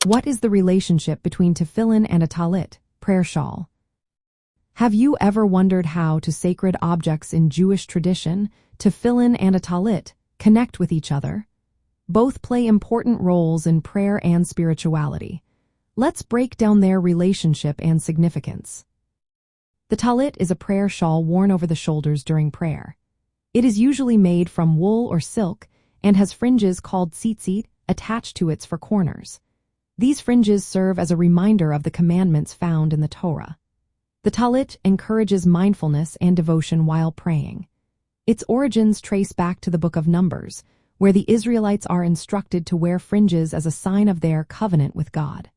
What is the relationship between tefillin and a tallit, prayer shawl? Have you ever wondered how two sacred objects in Jewish tradition, tefillin and a tallit, connect with each other? Both play important roles in prayer and spirituality. Let's break down their relationship and significance. The tallit is a prayer shawl worn over the shoulders during prayer. It is usually made from wool or silk and has fringes called tzitzit attached to its four corners. These fringes serve as a reminder of the commandments found in the Torah. The tallit encourages mindfulness and devotion while praying. Its origins trace back to the Book of Numbers, where the Israelites are instructed to wear fringes as a sign of their covenant with God.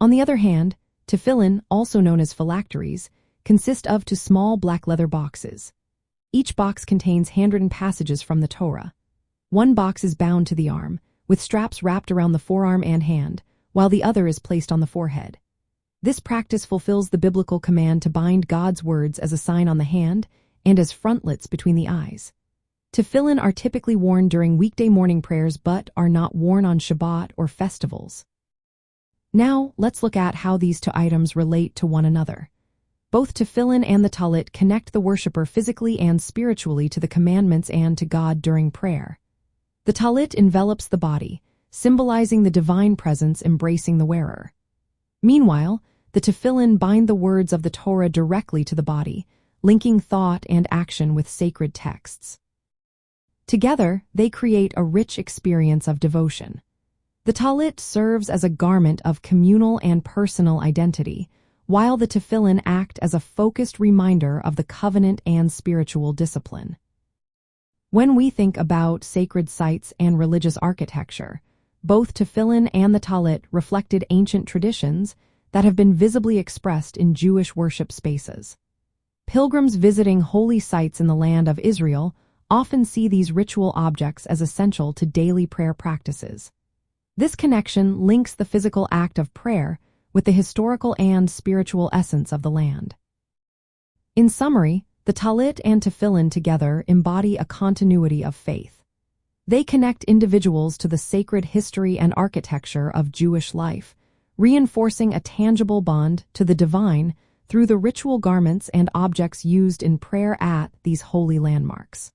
On the other hand, tefillin, also known as phylacteries, consist of two small black leather boxes. Each box contains handwritten passages from the Torah. One box is bound to the arm, with straps wrapped around the forearm and hand, while the other is placed on the forehead. This practice fulfills the biblical command to bind God's words as a sign on the hand and as frontlets between the eyes. Tefillin are typically worn during weekday morning prayers but are not worn on Shabbat or festivals. Now, let's look at how these two items relate to one another. Both tefillin and the tallit connect the worshiper physically and spiritually to the commandments and to God during prayer. The tallit envelops the body, symbolizing the divine presence embracing the wearer. Meanwhile, the tefillin bind the words of the Torah directly to the body, linking thought and action with sacred texts. Together, they create a rich experience of devotion. The tallit serves as a garment of communal and personal identity, while the tefillin act as a focused reminder of the covenant and spiritual discipline. When we think about sacred sites and religious architecture, both tefillin and the tallit reflected ancient traditions that have been visibly expressed in Jewish worship spaces. Pilgrims visiting holy sites in the land of Israel often see these ritual objects as essential to daily prayer practices. This connection links the physical act of prayer with the historical and spiritual essence of the land. In summary, the tallit and tefillin together embody a continuity of faith. They connect individuals to the sacred history and architecture of Jewish life, reinforcing a tangible bond to the divine through the ritual garments and objects used in prayer at these holy landmarks.